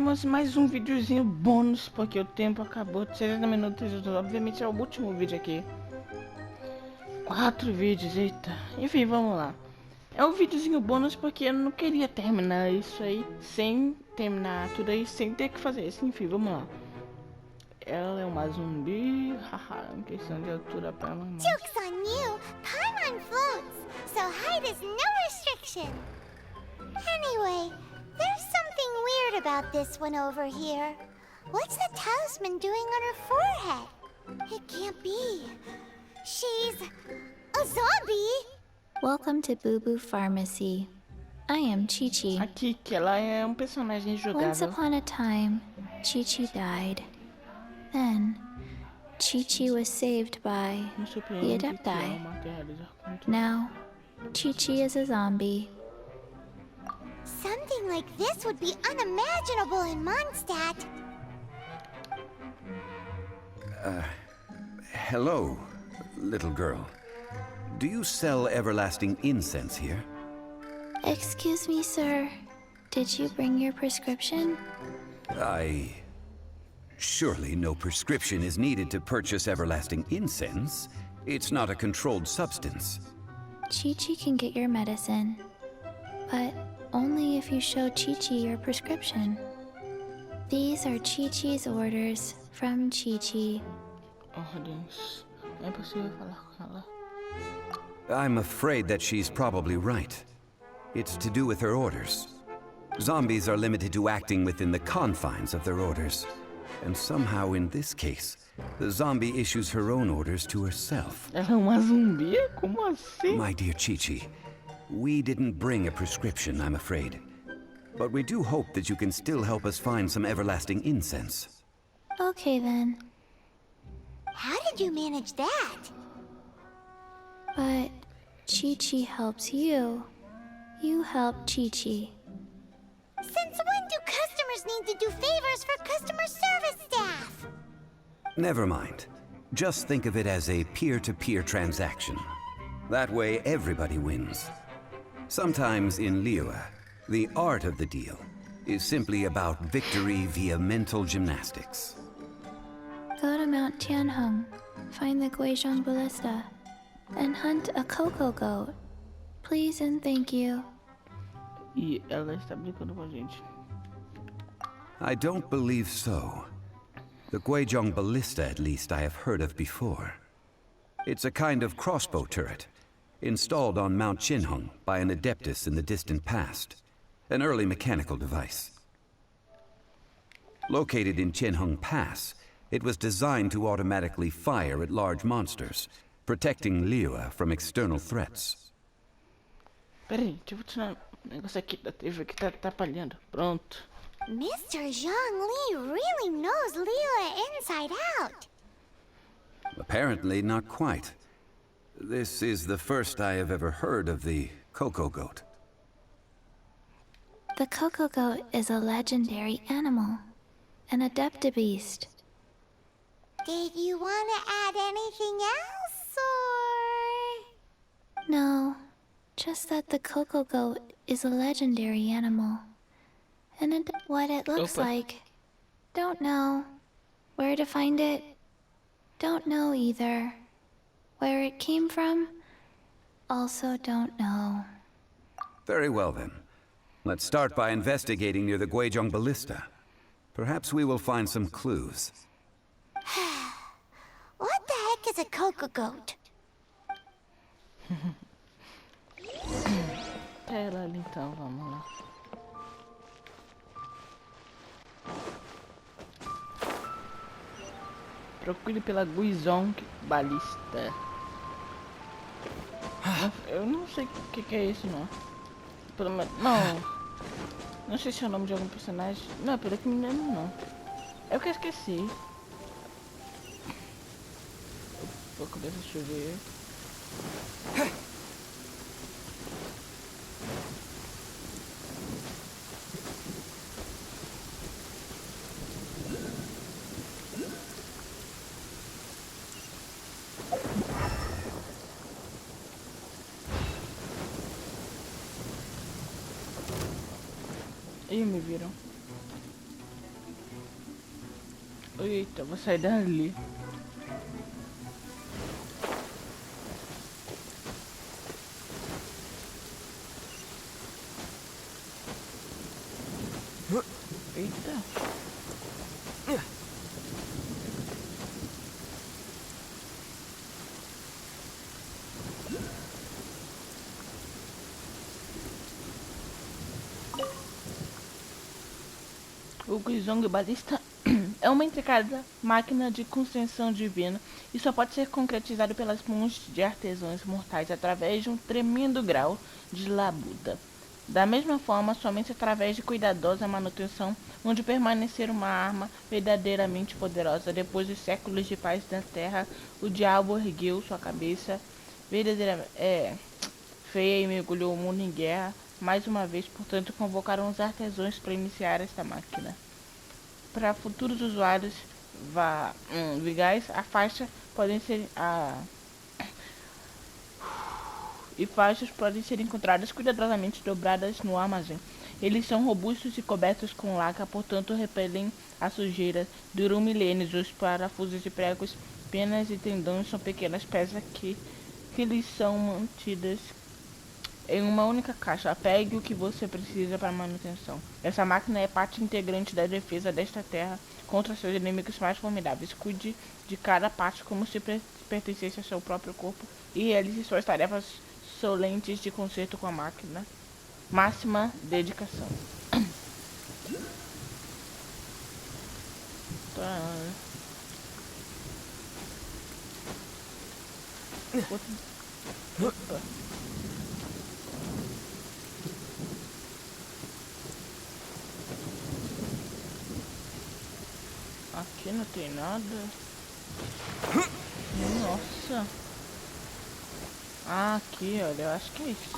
Começamos mais um videozinho bônus, porque o tempo acabou de 60 minutos, obviamente é o último vídeo aqui. 4 vídeos, eita. Enfim, vamos lá. É um videozinho bônus porque eu não queria terminar isso aí sem terminar tudo aí, sem ter que fazer isso. Enfim, vamos lá. Ela é uma zumbi, haha, em questão de altura para normal. Joke's on you! Paimon floats, so height is no restriction. Anyway, there's something weird about this one over here. What's the talisman doing on her forehead? It can't be. She's a zombie! Welcome to Boo Boo Pharmacy. I am Chi-Chi. A Kiki, ela é um personagem jogável. Once upon a time, Chi-Chi died. Then, Chi-Chi was saved by the Adepti. Now, Chi-Chi is a zombie. Something like this would be unimaginable in Mondstadt. Hello, little girl. Do you sell everlasting incense here? Excuse me, sir. Did you bring your prescription? Surely no prescription is needed to purchase everlasting incense. It's not a controlled substance. Chi-Chi can get your medicine, but only if you show Chi-Chi your prescription. These are Chi-Chi's orders from Chi-Chi. Ordens. É possível falar com ela. I'm afraid that she's probably right. It's to do with her orders. Zombies are limited to acting within the confines of their orders. And somehow in this case, the zombie issues her own orders to herself. Ela é uma zumbi? Como assim? My dear Chi-Chi, we didn't bring a prescription, I'm afraid. But we do hope that you can still help us find some everlasting incense. Okay then, How did you manage that? but Chi-Chi helps you. You help Chi-Chi. Since when do customers need to do favors for customer service staff? Never mind. Just think of it as a peer-to-peer transaction. That way everybody wins. Sometimes in Liyue, the art of the deal is simply about victory via mental gymnastics. Go to Mount Tianheng, find the Guizhong Ballista, and hunt a cocoa goat. Please and thank you. E ela está brincando com a gente. I don't believe so. The Guizhong Ballista, at least, I have heard of before. It's a kind of crossbow turret, installed on Mount Tianheng by an adeptus in the distant past. An early mechanical device. Located in Tianheng Pass, it was designed to automatically fire at large monsters, protecting Liyue from external threats. Peraí, deixa eu tirar um negócio aqui da TV que tá atrapalhando. Pronto. Mr. Zhang Li really knows Liyue inside out. Apparently not quite. This is the first I have ever heard of the cocoa goat. The cocoa goat is a legendary animal, an adeptibeast. Did you want to add anything else, or...? No, just that the cocoa goat is a legendary animal. And what it looks Opa. like. Don't know. Where to find it? Don't know either. Where it came from? Also don't know. Very well then. Let's start by investigating near the Guizhong Ballista. Perhaps we will find some clues. What the heck is a cocoa goat? Tá ela ali então, vamos lá. Procure pela Guizhong Ballista. Eu não sei o que é isso não. Pelo menos. Não. Não sei se é o nome de algum personagem. Não, pelo que me lembro não. É que eu esqueci. Vou começar a chover. Ih, me viram. Eita, vou sair dali. Eita. O Guizhong Balista é uma intricada máquina de construção divina e só pode ser concretizado pelas mãos de artesãos mortais através de um tremendo grau de labuta. Da mesma forma, somente através de cuidadosa manutenção, onde permanecer uma arma verdadeiramente poderosa. Depois de séculos de paz na Terra, o diabo ergueu sua cabeça verdadeiramente feia e mergulhou o mundo em guerra. Mais uma vez, portanto, convocaram os artesãos para iniciar esta máquina. Para futuros usuários vigais, a faixa podem ser e faixas podem ser encontradas cuidadosamente dobradas no armazém. Eles são robustos e cobertos com laca, portanto repelem a sujeira. Duram milênios. Os parafusos e pregos, penas e tendões são pequenas peças que lhes são mantidas em uma única caixa. Pegue o que você precisa para manutenção. Essa máquina é parte integrante da defesa desta terra contra seus inimigos mais formidáveis. Cuide de cada parte como se pertencesse ao seu próprio corpo e realize suas tarefas solentes de conserto com a máquina. Máxima dedicação. Opa. Aqui não tem nada. Nossa. Ah, aqui, olha, eu acho que é isso.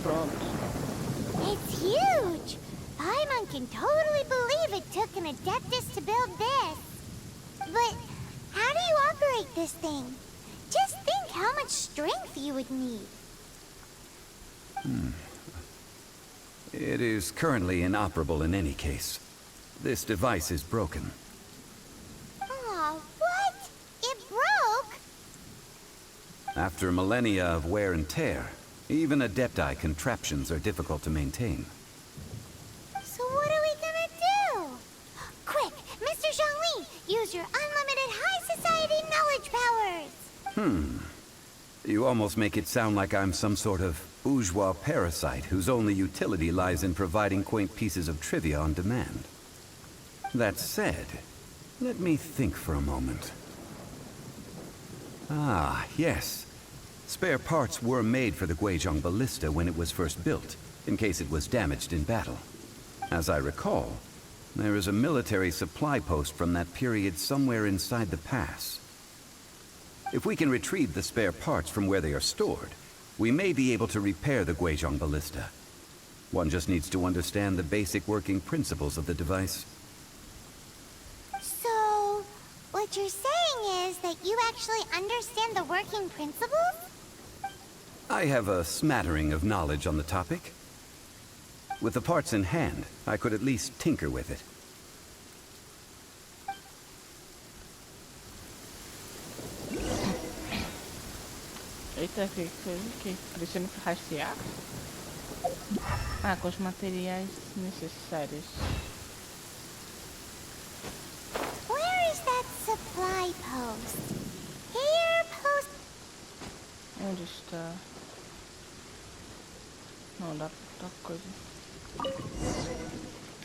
Pronto. It's huge! Paimon can totally believe it took an Adeptus to build this. But how do you operate this thing? Just think how much strength you would need. It is currently inoperable in any case. This device is broken. Aw, what? It broke? After millennia of wear and tear, even Adepti contraptions are difficult to maintain. So what are we gonna do? Quick, Mr. Zhongli, use your unlimited high society knowledge powers! You almost make it sound like I'm some sort of bourgeois parasite whose only utility lies in providing quaint pieces of trivia on demand. That said, let me think for a moment. Ah, yes. Spare parts were made for the Guizhong Ballista when it was first built, in case it was damaged in battle. As I recall, there is a military supply post from that period somewhere inside the pass. If we can retrieve the spare parts from where they are stored, we may be able to repair the Guizhong Ballista. One just needs to understand the basic working principles of the device. So, what you're saying is that you actually understand the working principles? I have a smattering of knowledge on the topic. With the parts in hand, I could at least tinker with it. Eita, que precisamos rastrear? Ah, com os materiais necessários. Where is that supply post? Here, post... Onde está? Não, dá coisa.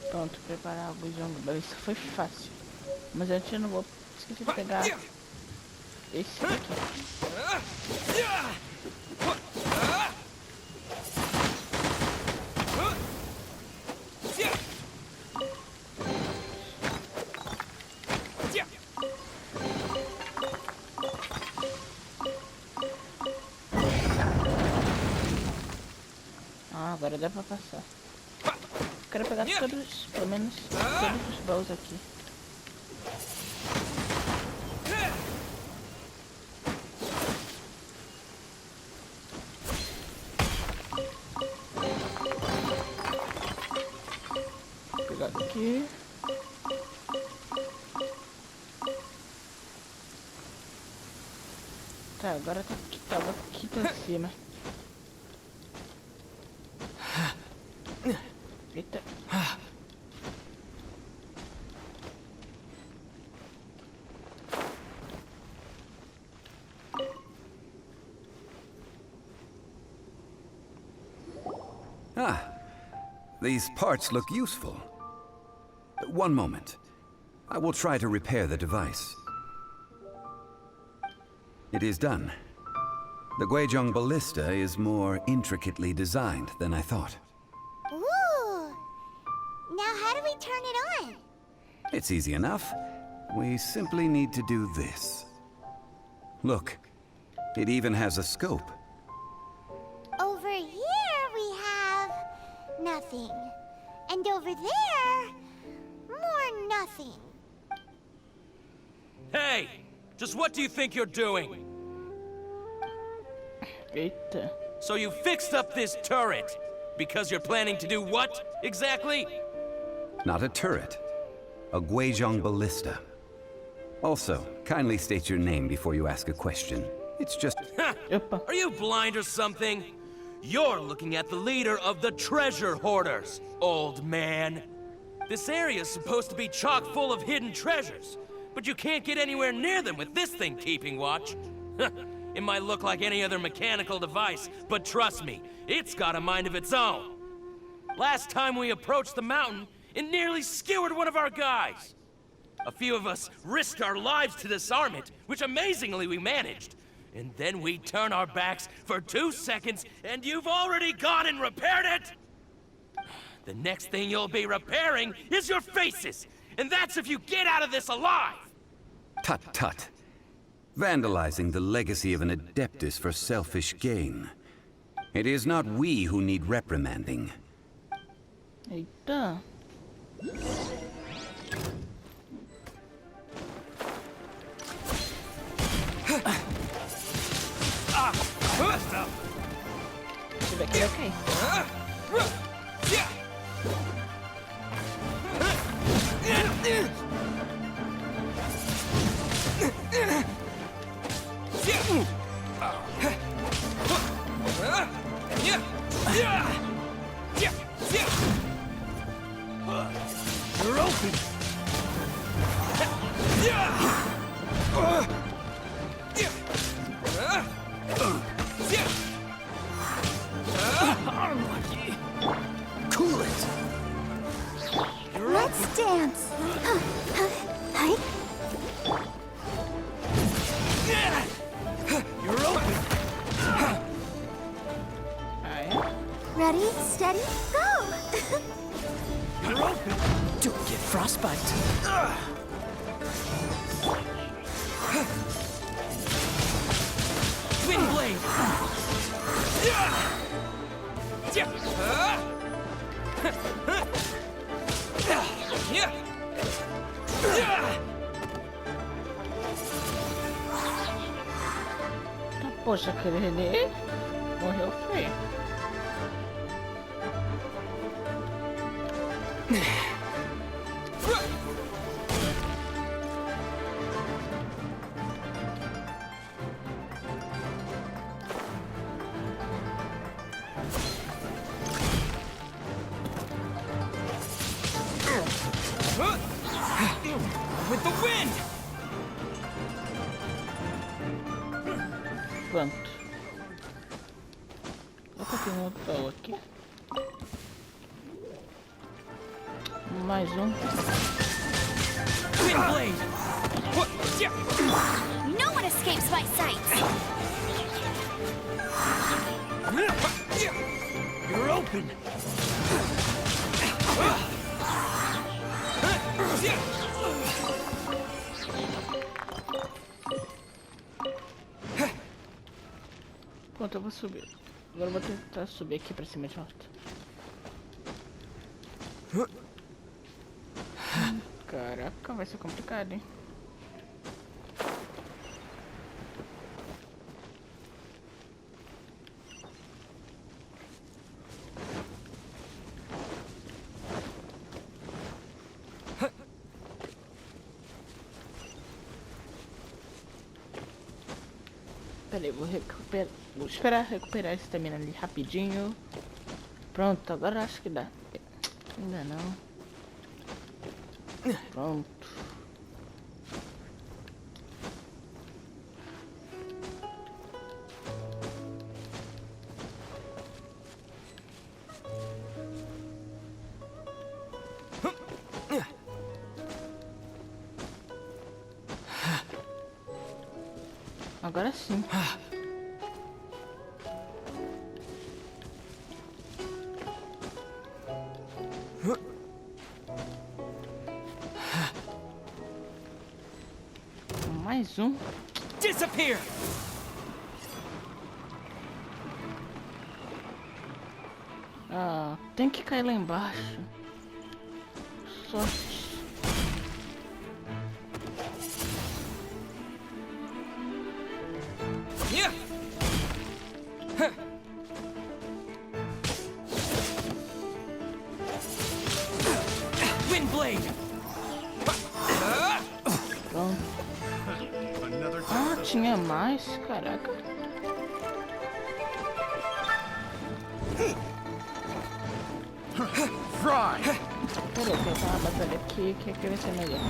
Pronto, preparar o Guizhong Balista foi fácil. Mas antes eu não vou esquecer de pegar esse aqui. Ah, agora dá pra passar. Quero pegar todos, pelo menos todos os baús aqui. Vou pegar aqui. Tá, agora tava aqui pra cima. Eita. Ah, these parts look useful. One moment. I will try to repair the device. It is done. The Guizhong ballista is more intricately designed than I thought. Ooh! Now how do we turn it on? It's easy enough. We simply need to do this. Look, it even has a scope. Over here we have nothing. And over there, more nothing. Hey! Just what do you think you're doing? Eita. So you fixed up this turret because you're planning to do what, exactly? Not a turret. A Guizhong ballista. Also, kindly state your name before you ask a question. It's just... Opa. Are you blind or something? You're looking at the leader of the treasure hoarders, old man. This area's supposed to be chock full of hidden treasures, but you can't get anywhere near them with this thing keeping watch. It might look like any other mechanical device, but trust me, it's got a mind of its own. Last time we approached the mountain, it nearly skewered one of our guys. A few of us risked our lives to disarm it, which amazingly we managed. And then we turn our backs for 2 seconds, and you've already gone and repaired it! The next thing you'll be repairing is your faces! And that's if you get out of this alive! Tut tut. Vandalizing the legacy of an Adeptus for selfish gain. It is not we who need reprimanding. Eita. Deixa eu ver aqui, ok. You're open! Cool it! Let's dance. Hi. You're open! Aí. Ready, steady, go! You're open! Don't get frostbite. Twin blade! Poxa, aquele René morreu feio. With the wind! Pronto. Opa, tem um outro baú aqui. Mais um. Twin blade! No one escapes my sight! You're open! Pronto, eu vou subir. Agora eu vou tentar subir aqui pra cima de volta. Caraca, vai ser complicado, hein? Pera aí, vou recuperar. Vou esperar recuperar esse estamina ali rapidinho. Pronto, agora acho que dá. Ainda não. Pronto. Agora sim. Mais um. Disappear! Ah, tem que cair lá embaixo. Sorte. Yeah! Windblade! Pronto. Ah, tinha mais? Caraca. Fry! Peraí, tem uma batalha aqui que vai ser melhor.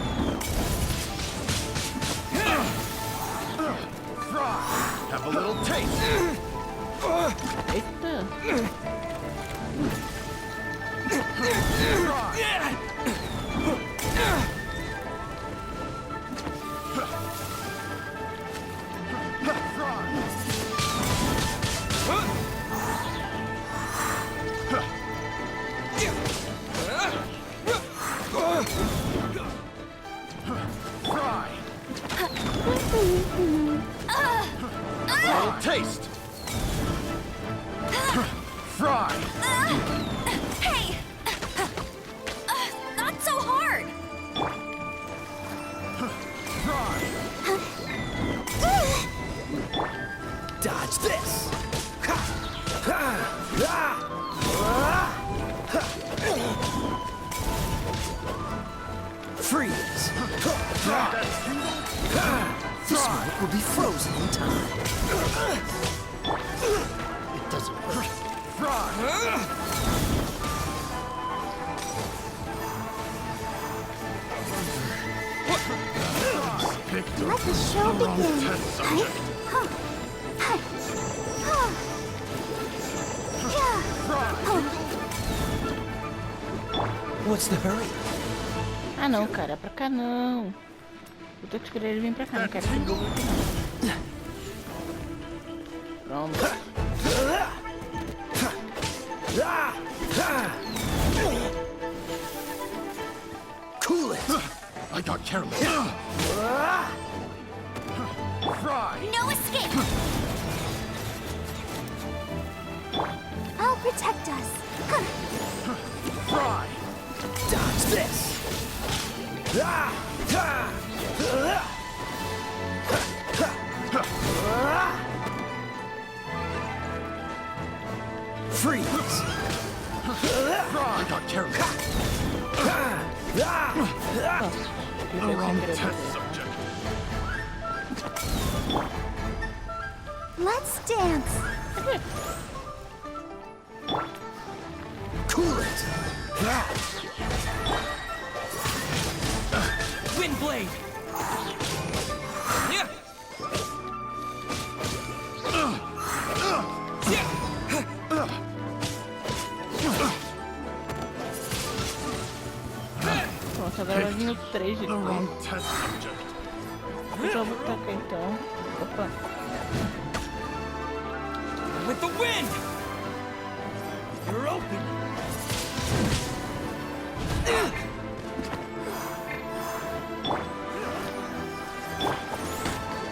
Fry! Have a little taste! Eita. Taste! Fry! Hey! Not so hard! Fry! Dodge this! Freeze! This one will be frozen in time. It doesn't hurt. Fry! Picked Let up the show the wrong begin. test subject. What's the hurry? Ah não, cara, pra cá não. Vou ter que esperar ele vir pra cá, não quero que ele venha pra cá. Pronto. Cool it! I got careless. Fry! No escape! I'll protect us. Fry! Dodge this! Freeze! I got careless. The wrong test subject. Let's dance. Cool it! Windblade! Yeah! Pronto, agora vai vir o 3 de The novo. wrong test subject. Eu já vou tacar então. Opa. With the wind! You're open!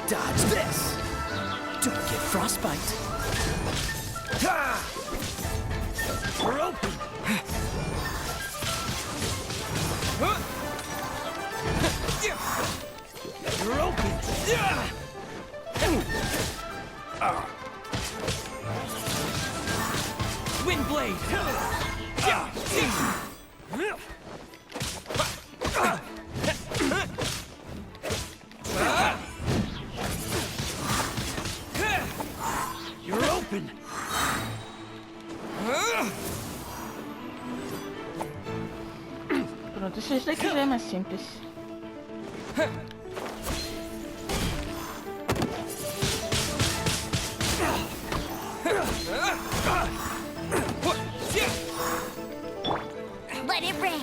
Dodge this! Don't get frostbite! You're open! You're open! Windblade! Pronto, esse daqui já é mais simples. Let it rain.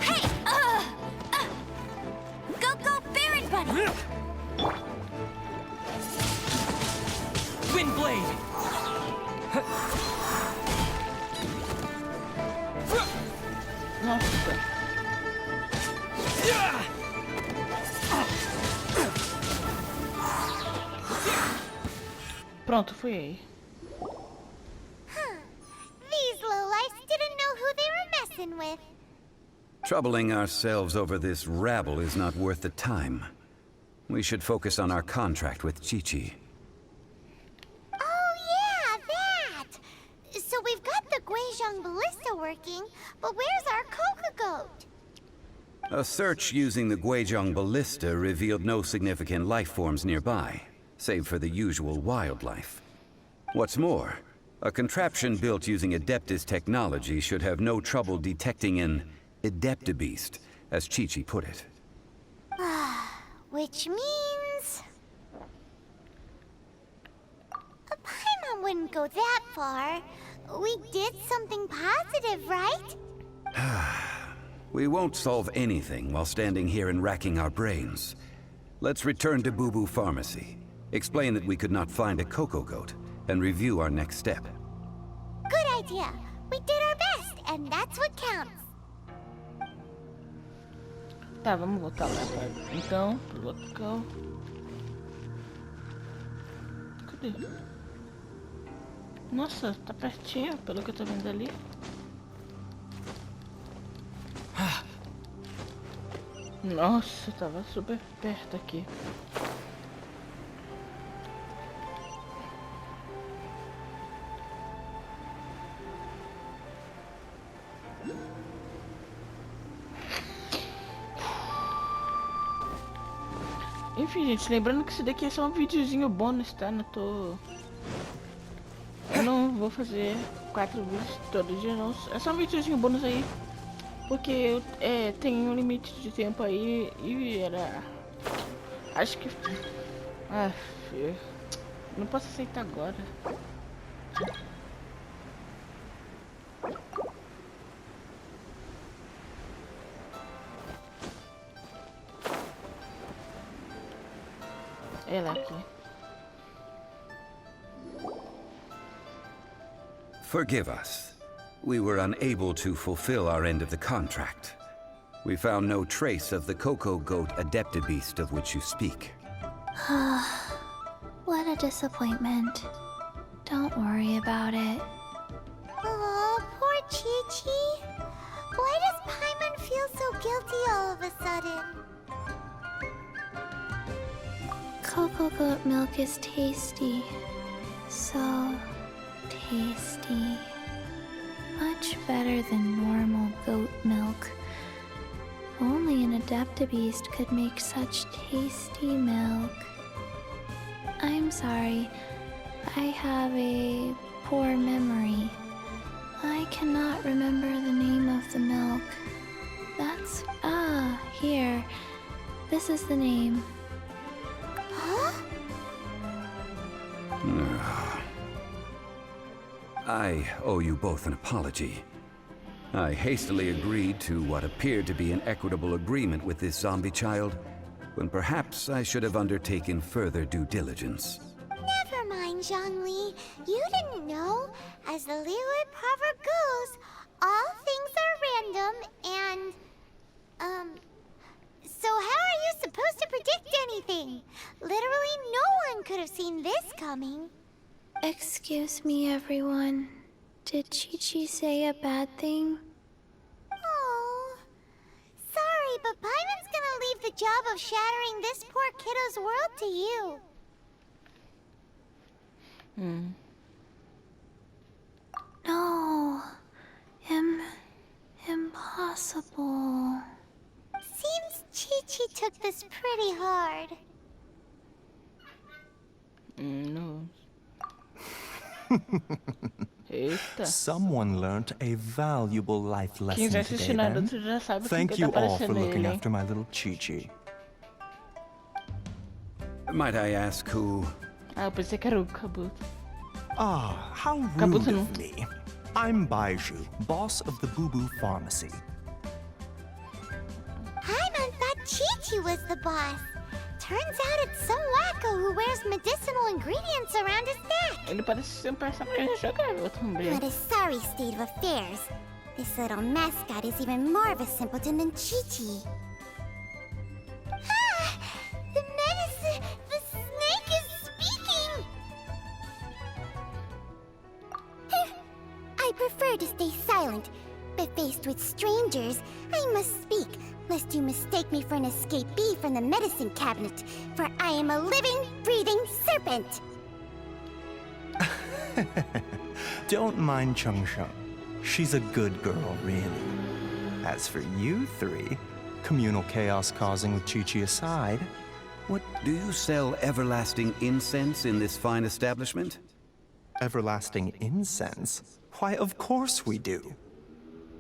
Hey! Go, Baron Bunny! Wind blade. Nossa. Pronto, fui aí. These lowlifes didn't know who they were messing with. Troubling ourselves over this rabble is not worth the time. We should focus on our contract with Chi-Chi. Oh yeah, that! So we've got the Guizhong Ballista working, but where's our Coca Goat? A search using the Guizhong Ballista revealed no significant life forms nearby, save for the usual wildlife. What's more, a contraption built using Adeptus technology should have no trouble detecting an Adeptabeast, as Chi-Chi put it. Which means... a Paimon wouldn't go that far. We did something positive, right? We won't solve anything while standing here and racking our brains. Let's return to Boo Boo Pharmacy, explain that we could not find a Coco Goat, and review our next step. Good idea. We did our best, and that's what counts. Tá, vamos voltar lá pra... Então, pro local. Cadê? Nossa, tá pertinho, pelo que eu tô vendo ali. Nossa, tava super perto aqui. Enfim, gente, lembrando que isso daqui é só um videozinho bônus, tá? Eu não vou fazer 4 vídeos todo dia, não. É só um videozinho bônus aí. Porque tem um limite de tempo aí e era... Acho que... Ah, filho. Não posso aceitar agora. Ela aqui. Forgive us. We were unable to fulfill our end of the contract. We found no trace of the Coco Goat Adeptabeast of which you speak. What a disappointment. Don't worry about it. Oh, poor Chi-Chi. Why does Paimon feel so guilty all of a sudden? Cocoa goat milk is tasty. So tasty. Much better than normal goat milk. Only an Adeptabeast could make such tasty milk. I'm sorry. I have a poor memory. I cannot remember the name of the milk. That's... here. This is the name. Huh? I owe you both an apology. I hastily agreed to what appeared to be an equitable agreement with this zombie child, when perhaps I should have undertaken further due diligence. Never mind, Zhongli. You didn't know. As the Liyue proverb goes, all things are random and... So how are you supposed to predict anything? Literally no one could have seen this coming. Excuse me, everyone. Did Chi-Chi say a bad thing? Oh, sorry, but Paimon's gonna leave the job of shattering this poor kiddo's world to you. No. Impossible. Seems Chi-Chi took this pretty hard. No. Eita. Someone learnt a valuable life Quem lesson já today, assistiu then. Naruto já sabe Thank que tá you all for aparecendo looking ele, hein? after my little Chi-Chi. Might I ask who... Ah, eu pensei que era o Kabuto. Ah, how rude Kabuto não. of me. I'm Baiju, boss of the Boo Boo Pharmacy. Paimon thought Chi-Chi was the boss. Turns out it's some wacko who wears medicinal ingredients around his neck. Ele parece ser um personagem jogável também. What a sorry state of affairs. This little mascot is even more of a simpleton than Chi-Chi. Ah! The medicine... The snake is speaking! I prefer to stay silent, but faced with strangers, I must speak, lest you mistake me for an escapee from the medicine cabinet, for I am a living, breathing serpent! Don't mind Chung Sheng. She's a good girl, really. As for you three, communal chaos causing with Chi-Chi aside, What, do you sell everlasting incense in this fine establishment? everlasting incense? Why, of course we do.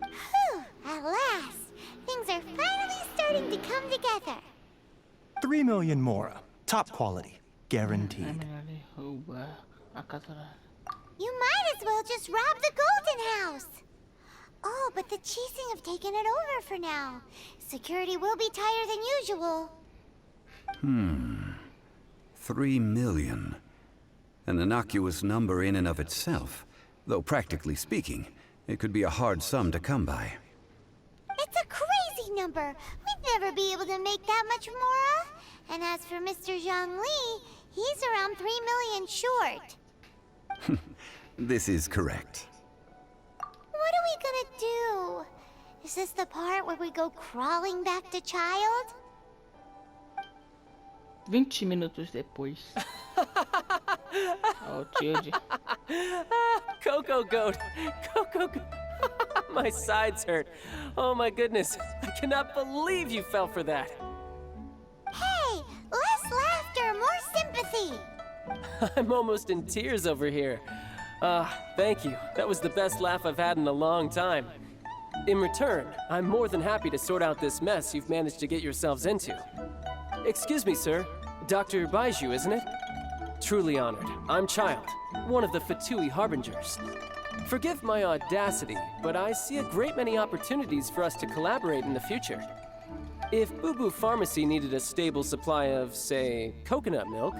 Whew, at last! Things are finally starting to come together. 3 million mora. Top quality. Guaranteed. Ele rouba a casa lá. You might as well just rob the Golden House! Oh, but the Chising have taken it over for now. Security will be tighter than usual. 3 million. An innocuous number in and of itself, though practically speaking, it could be a hard sum to come by. It's a crazy number. We'd never be able to make that much mora. And as for Mr. Zhang Li, he's around 3 million short. This is correct. What are we gonna do? Is this the part where we go crawling back to child? 20 minutos depois. Ó, o Tilde. Coco Goat! Coco Goat! My sides hurt. Oh my goodness. I cannot believe you fell for that. Hey, less laughter, more sympathy. I'm almost in tears over here. Thank you. That was the best laugh I've had in a long time. In return, I'm more than happy to sort out this mess you've managed to get yourselves into. Excuse me, sir. Dr. Baiju, isn't it? Truly honored. I'm Child, one of the Fatui Harbingers. Forgive my audacity, but I see a great many opportunities for us to collaborate in the future. If Boo Boo Pharmacy needed a stable supply of, say, coconut milk,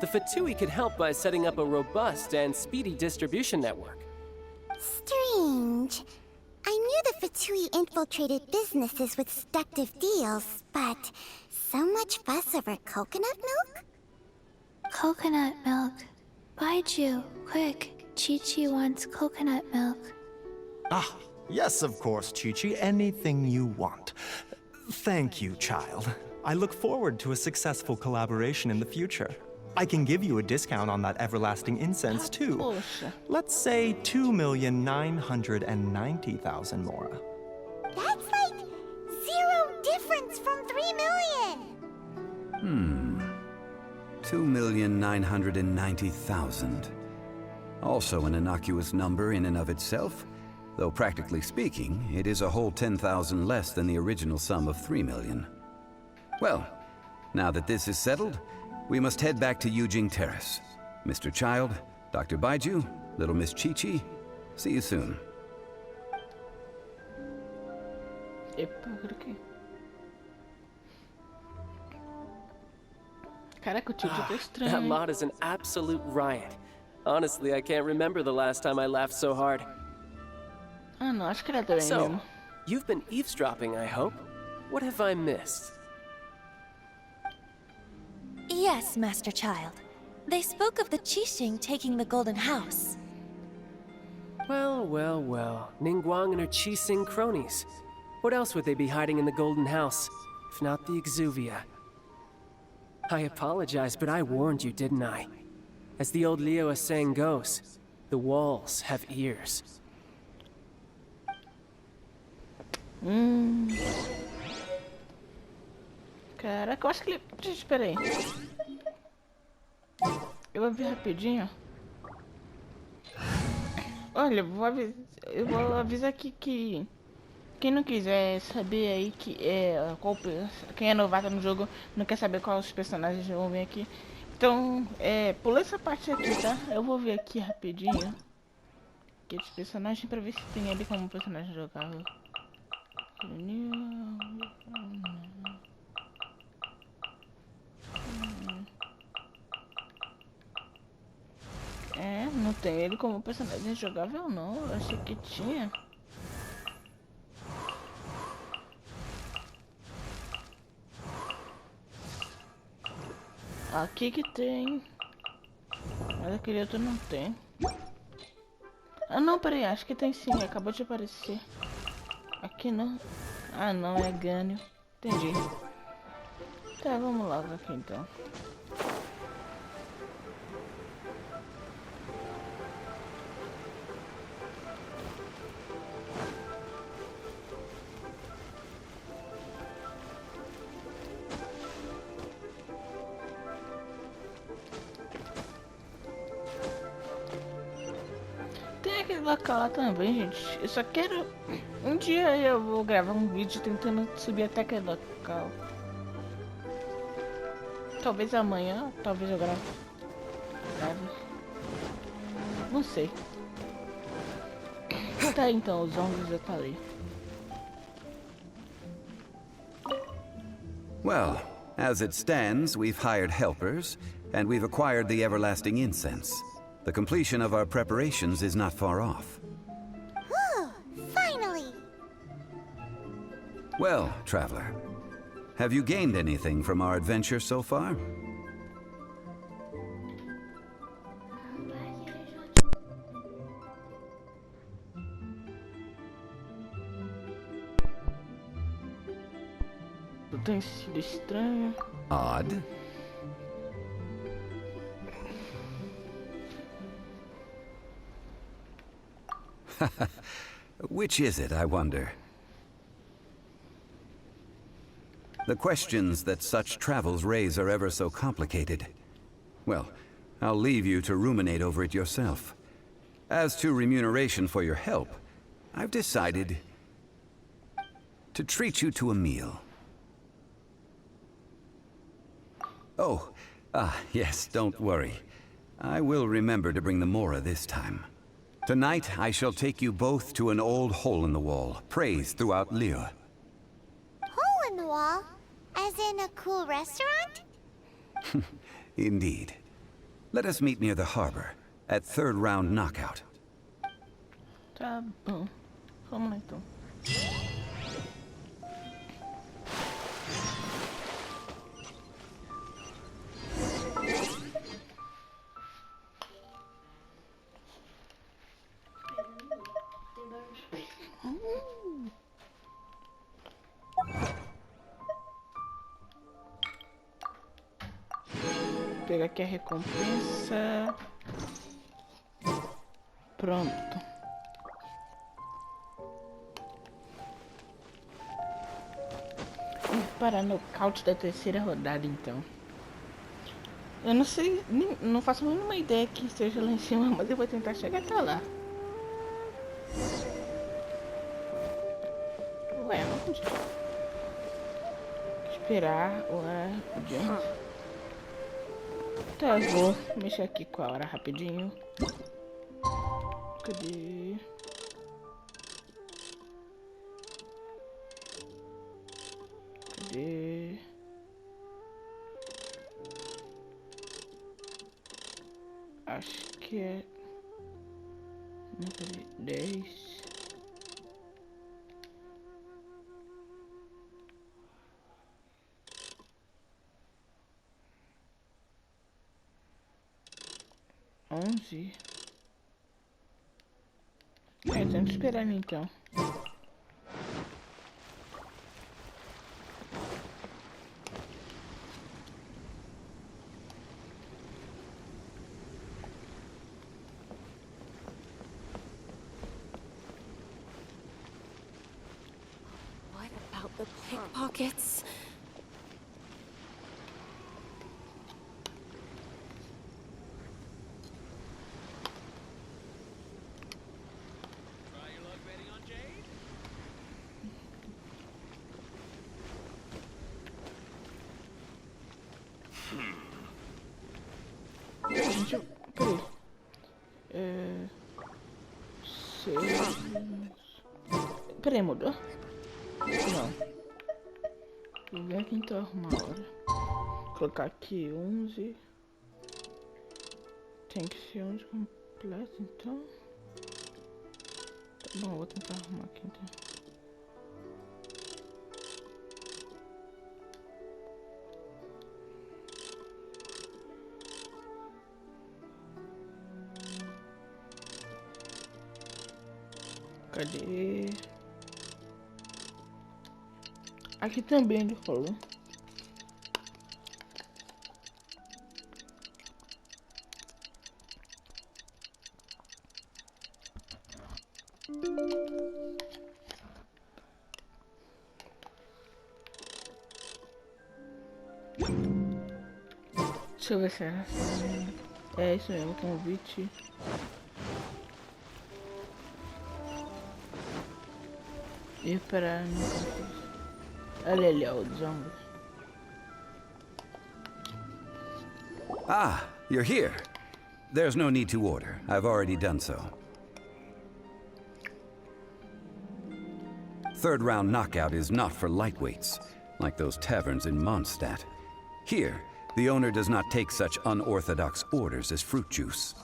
the Fatui could help by setting up a robust and speedy distribution network. Strange. I knew the Fatui infiltrated businesses with seductive deals, but so much fuss over coconut milk? Coconut milk. Baiju, quick. Chi-Chi wants coconut milk. Ah, yes, of course, Chi-Chi. Anything you want. Thank you, child. I look forward to a successful collaboration in the future. I can give you a discount on that everlasting incense, too. Poxa. Let's say 2,990,000 mora. That's like 0 difference from 3 million. 2,990,000. Also an innocuous number in and of itself, though practically speaking, it is a whole 10,000 less than the original sum of 3 million. Well, now that this is settled, we must head back to Yujing Terrace. Mr. Child, Dr. Baiju, little Miss Chi-Chi, see you soon. Epa, por aqui. Caraca, o Tilde tá estranho. That hein? lot is an absolute riot. Honestly, I can't remember the last time I laughed so hard. Ah, não, acho que era também So, mesmo. you've been eavesdropping, I hope. What have I missed? Yes, Master Child. They spoke of the Qixing taking the Golden House. Well, well, well. Ninguang and her Qixing cronies. What else would they be hiding in the Golden House, if not the Exuvia? I apologize, but I warned you, didn't I? As the old Liyue saying goes, the walls have ears. Caraca, eu acho que ele... Espera aí. Eu vou ver rapidinho. Olha, eu vou avisar aqui que quem não quiser saber aí quem é novato no jogo, não quer saber quais os personagens vão vir aqui. Então, pula essa parte aqui, tá? Eu vou ver aqui rapidinho aqueles personagens pra ver se tem ele como personagem jogável. Não tem ele como personagem jogável não, eu achei que tinha. Aqui que tem. Mas aquele outro não tem. Ah não, peraí, acho que tem sim, acabou de aparecer. Aqui não. Ah não, é Gânio. Entendi. Tá, vamos logo aqui então. Tem aquele local lá também, gente. Eu só quero... Um dia eu vou gravar um vídeo tentando subir até aquele local. Talvez amanhã, talvez eu grave. Não sei. Tá, então, os ônibus já tá ali. Well, as it stands, we've hired helpers, and we've acquired the everlasting incense. The completion of our preparations is not far off. Whew, finally! Well, traveler, have you gained anything from our adventure so far? Tem sido estranho. Odd. Which is it, I wonder? The questions that such travels raise are ever so complicated. Well, I'll leave you to ruminate over it yourself. As to remuneration for your help, I've decided to treat you to a meal. Oh, yes, don't worry. I will remember to bring the Mora this time. Tonight, I shall take you both to an old hole-in-the-wall, praised throughout Lyra. Hole in the wall? As in a cool restaurant? Indeed. Let us meet near the harbor, at third round knockout. Tá bom. Vamos lá então. Vou pegar aqui a recompensa. Pronto. Vamos parar no nocaute da terceira rodada então. Eu não sei, não faço a mínima ideia que esteja lá em cima, mas eu vou tentar chegar até lá. Ué, onde? Esperar o dia. Tá, eu vou mexer aqui com a hora rapidinho. Cadê? Cadê? Acho que é... Não, cadê? 10. Temos que esperar então. What about the pickpockets? Gente, cadê? Peraí, mudou? Não. Vou ver aqui então arrumar agora. Vou colocar aqui 11. Tem que ser 11 completo então. Tá bom, vou tentar arrumar aqui então. Cadê? Aqui também ele falou. Deixa eu ver se é isso mesmo, convite. E para olha ali, ó, os ombros. Ah, you're here. There's no need to order. I've already done so. Third round knockout is not for lightweights, like those taverns in Mondstadt. Here, the owner does not take such unorthodox orders as fruit juice.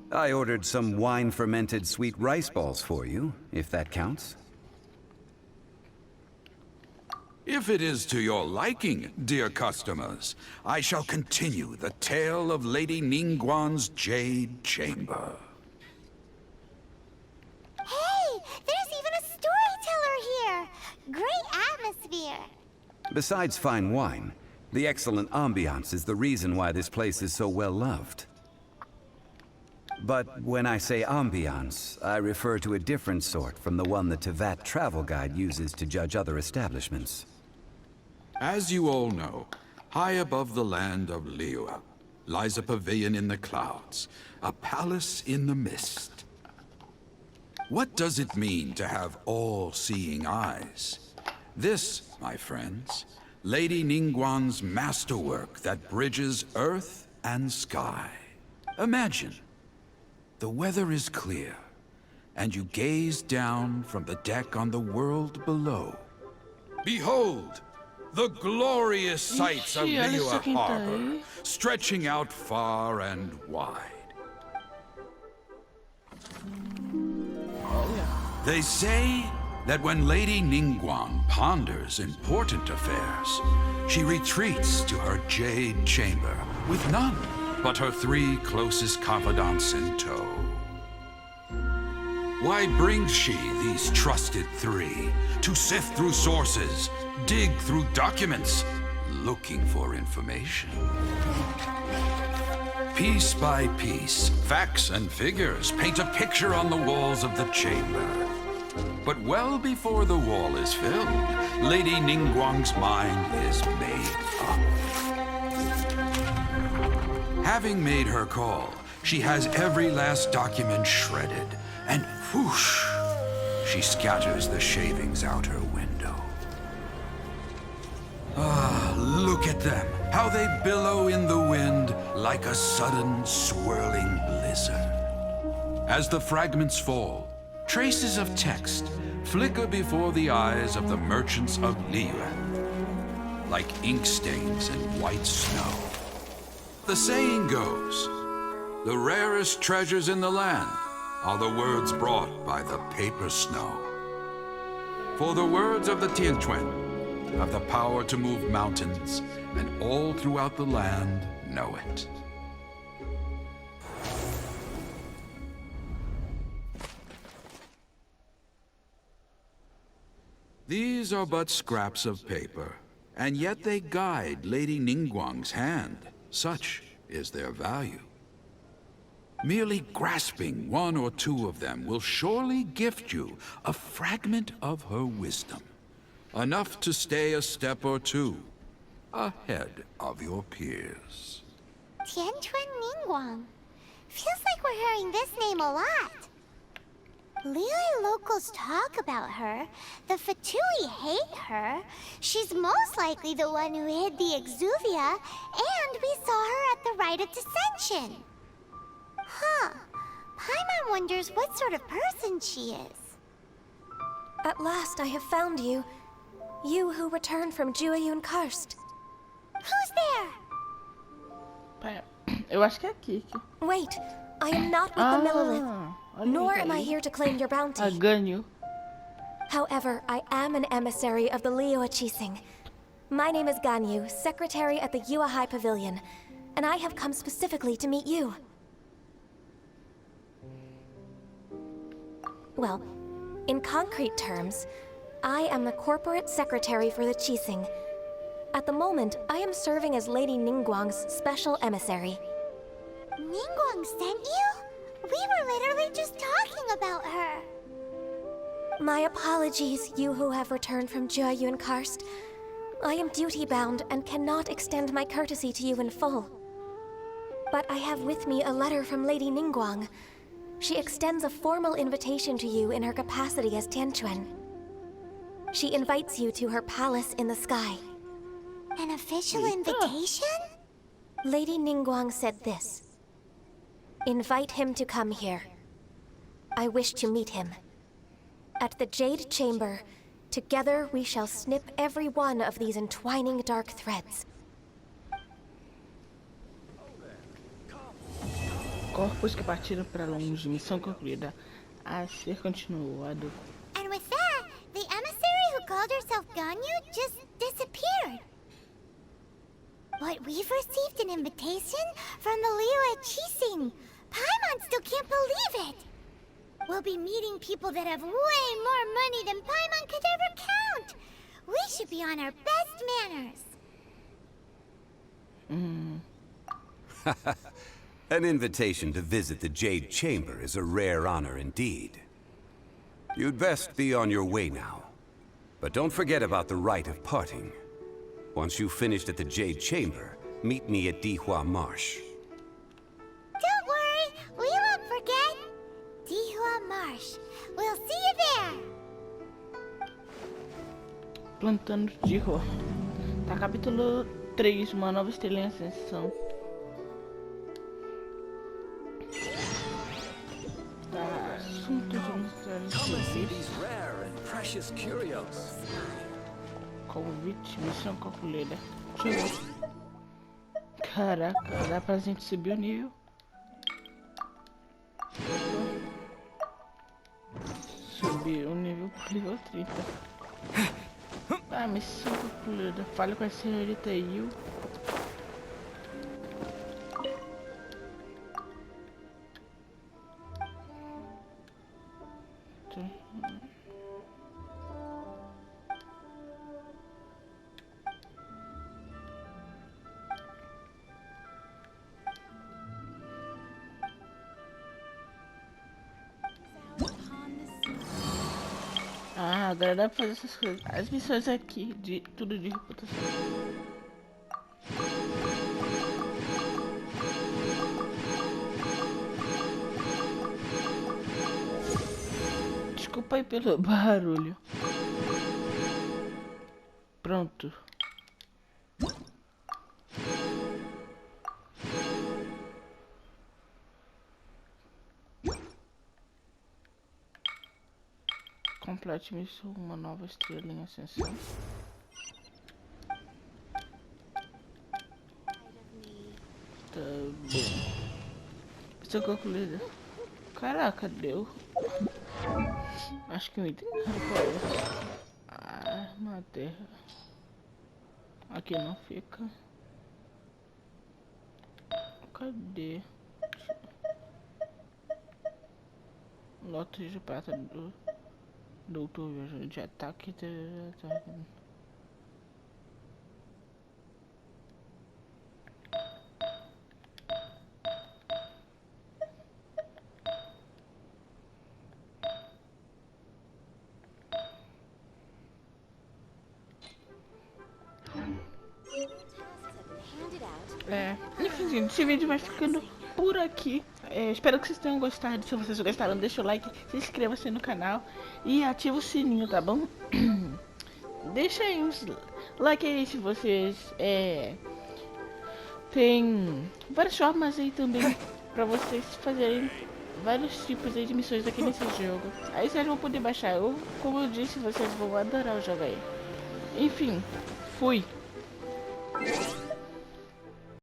I ordered some wine-fermented sweet rice balls for you, if that counts. If it is to your liking, dear customers, I shall continue the tale of Lady Ningguang's Jade Chamber. Hey, there's even a storyteller here! Great atmosphere! Besides fine wine, the excellent ambiance is the reason why this place is so well loved. But when I say ambiance, I refer to a different sort from the one the Tevat travel guide uses to judge other establishments. As you all know, high above the land of Liyue lies a pavilion in the clouds, a palace in the mist. What does it mean to have all-seeing eyes? This, my friends, Lady Ningguang's masterwork that bridges earth and sky. Imagine, the weather is clear, and you gaze down from the deck on the world below. Behold, the glorious sights of Liyue Harbor, stretching out far and wide. They say that when Lady Ningguang ponders important affairs, she retreats to her Jade Chamber with none but her 3 closest confidants in tow. Why brings she these trusted 3 to sift through sources, dig through documents, looking for information? Piece by piece, facts and figures paint a picture on the walls of the chamber. But well before the wall is filled, Lady Ningguang's mind is made up. Having made her call, she has every last document shredded, and whoosh, she scatters the shavings out her window. Ah, look at them, how they billow in the wind like a sudden swirling blizzard. As the fragments fall, traces of text flicker before the eyes of the merchants of Liyue, like ink stains in white snow. The saying goes, the rarest treasures in the land are the words brought by the paper snow. For the words of the Tianquan have the power to move mountains, and all throughout the land know it. These are but scraps of paper, and yet they guide Lady Ningguang's hand. Such is their value. Merely grasping 1 or 2 of them will surely gift you a fragment of her wisdom, enough to stay a step or 2 ahead of your peers. Tianquan Ningguang. Feels like we're hearing this name a lot. Liyue locals talk about her. The Fatui hate her. She's most likely the one who hid the Exuvia, and we saw her at the Rite of Dissension. Huh. Paimon wonders what sort of person she is. At last I have found you. You who returned from Jueyun Karst. Who's there? Pera, eu acho que é aqui. Wait, I am not with the Millelith, olha nor aí, am I here to claim your bounty. Ganho. However, I am an emissary of the Liyue Chising. My name is Ganyu, secretary at the Yua High Pavilion, and I have come specifically to meet you. Well, in concrete terms, I am the corporate secretary for the Chising. At the moment, I am serving as Lady Ninguang's special emissary. Ningguang sent you? We were literally just talking about her. My apologies, you who have returned from Jueyun Karst. I am duty-bound and cannot extend my courtesy to you in full. But I have with me a letter from Lady Ningguang. She extends a formal invitation to you in her capacity as Tianquan. She invites you to her palace in the sky. An official invitation? Lady Ningguang said this. Invite him to come here. I wish to meet him. At the Jade Chamber, together we shall snip every one of these entwining dark threads. Corpos que partiram para longe, missão concluída. A ser continuado. And with that, the emissary who called herself Ganyu just disappeared. But we've received an invitation from the Liyue Chising. Paimon still can't believe it. We'll be meeting people that have way more money than Paimon could ever count. We should be on our best manners. An invitation to visit the Jade Chamber is a rare honor indeed. You'd best be on your way now. But don't forget about the rite of parting. Once you've finished at the Jade Chamber, meet me at Dihua Marsh. Don't worry, we won't forget. Dihua Marsh. We'll see you there. Plantando de rua. Tá, capítulo 3, uma nova estrela em ascensão. Tá, assuntos de mistérios. Convite, missão concluída. Caraca, dá pra gente subir o nível. Subir o nível pro nível 30. Ah, missão concluída. Fale com a senhorita Yu. Ah, agora dá pra fazer essas coisas. As missões aqui, de tudo de reputação. Desculpa aí pelo barulho. Pronto. Complete missão, uma nova estrela em ascensão. Tá bom. Missão concluída. Caraca, deu. Acho que eu entendi. Ah, uma terra. Aqui não fica. Cadê? Lotus de prata do doutor viajante de ataque. Enfim, gente, esse vídeo vai ficando por aqui. espero que vocês tenham gostado. Se vocês gostaram, deixa o like, se inscreva-se no canal e ativa o sininho, tá bom? Deixa aí uns like aí se vocês tem várias formas aí também pra vocês fazerem vários tipos aí de missões aqui nesse jogo. Aí vocês vão poder baixar. Como eu disse, vocês vão adorar o jogo aí. Enfim, fui.